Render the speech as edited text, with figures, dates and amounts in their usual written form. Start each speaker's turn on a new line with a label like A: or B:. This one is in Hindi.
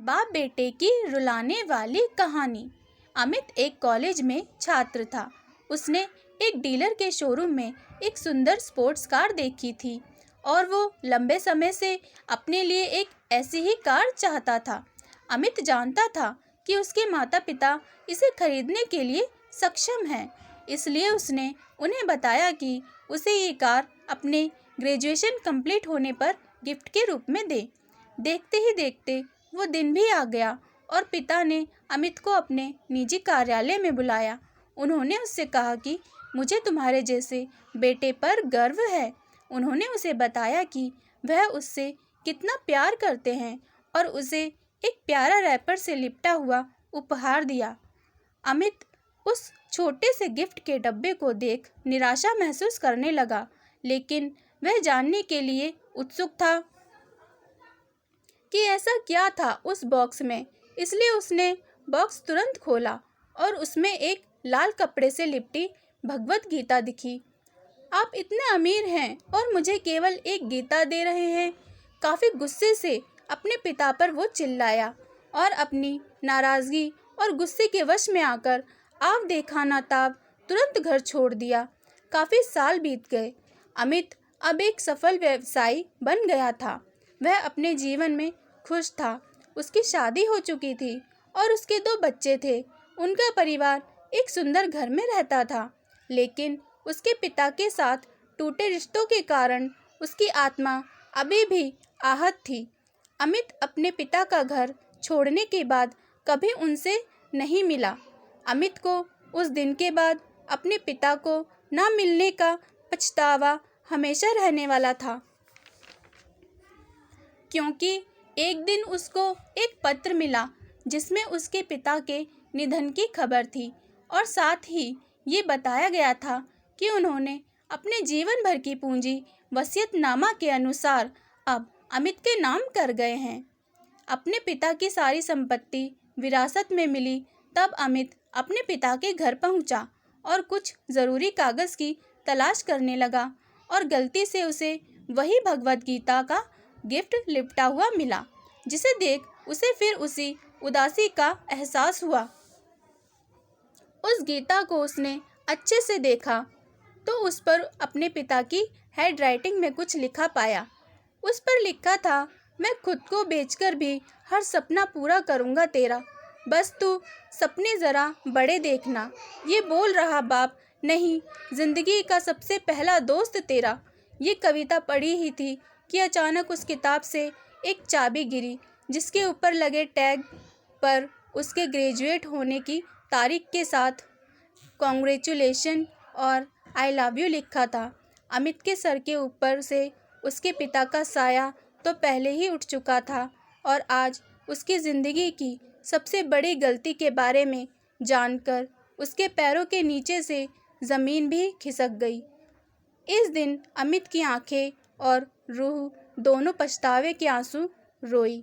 A: बाप बेटे की रुलाने वाली कहानी। अमित एक कॉलेज में छात्र था। उसने एक डीलर के शोरूम में एक सुंदर स्पोर्ट्स कार देखी थी और वो लंबे समय से अपने लिए एक ऐसी ही कार चाहता था। अमित जानता था कि उसके माता पिता इसे खरीदने के लिए सक्षम हैं, इसलिए उसने उन्हें बताया कि उसे ये कार अपने ग्रेजुएशन कंप्लीट होने पर गिफ्ट के रूप में दे। देखते ही देखते वो दिन भी आ गया और पिता ने अमित को अपने निजी कार्यालय में बुलाया। उन्होंने उससे कहा कि मुझे तुम्हारे जैसे बेटे पर गर्व है। उन्होंने उसे बताया कि वह उससे कितना प्यार करते हैं और उसे एक प्यारा रैपर से लिपटा हुआ उपहार दिया। अमित उस छोटे से गिफ्ट के डब्बे को देख निराशा महसूस करने लगा, लेकिन वह जानने के लिए उत्सुक था कि ऐसा क्या था उस बॉक्स में। इसलिए उसने बॉक्स तुरंत खोला और उसमें एक लाल कपड़े से लिपटी भगवत गीता दिखी। आप इतने अमीर हैं और मुझे केवल एक गीता दे रहे हैं। काफ़ी गुस्से से अपने पिता पर वो चिल्लाया और अपनी नाराज़गी और गुस्से के वश में आकर आव देखा ना ताब तुरंत घर छोड़ दिया। काफ़ी साल बीत गए। अमित अब एक सफल व्यवसायी बन गया था। वह अपने जीवन में खुश था। उसकी शादी हो चुकी थी और उसके 2 बच्चे थे। उनका परिवार एक सुंदर घर में रहता था, लेकिन उसके पिता के साथ टूटे रिश्तों के कारण उसकी आत्मा अभी भी आहत थी। अमित अपने पिता का घर छोड़ने के बाद कभी उनसे नहीं मिला। अमित को उस दिन के बाद अपने पिता को ना मिलने का पछतावा हमेशा रहने वाला था, क्योंकि एक दिन उसको एक पत्र मिला जिसमें उसके पिता के निधन की खबर थी और साथ ही ये बताया गया था कि उन्होंने अपने जीवन भर की पूंजी वसीयतनामा के अनुसार अब अमित के नाम कर गए हैं। अपने पिता की सारी संपत्ति विरासत में मिली तब अमित अपने पिता के घर पहुंचा और कुछ ज़रूरी कागज़ की तलाश करने लगा और गलती से उसे वही भगवत गीता का गिफ्ट लिपटा हुआ मिला, जिसे देख उसे फिर उसी उदासी का एहसास हुआ। उस गीता को उसने अच्छे से देखा तो उस पर अपने पिता की हैंडराइटिंग में कुछ लिखा पाया। उस पर लिखा था, मैं खुद को बेचकर भी हर सपना पूरा करूँगा तेरा, बस तू सपने ज़रा बड़े देखना। ये बोल रहा बाप नहीं, ज़िंदगी का सबसे पहला दोस्त तेरा। ये कविता पढ़ी ही थी कि अचानक उस किताब से एक चाबी गिरी, जिसके ऊपर लगे टैग पर उसके ग्रेजुएट होने की तारीख के साथ कॉन्ग्रेचुलेशन और आई लव यू लिखा था। अमित के सर के ऊपर से उसके पिता का साया तो पहले ही उठ चुका था और आज उसकी ज़िंदगी की सबसे बड़ी गलती के बारे में जानकर उसके पैरों के नीचे से ज़मीन भी खिसक गई। इस दिन अमित की आंखें और रूह दोनों पछतावे के आंसू रोई।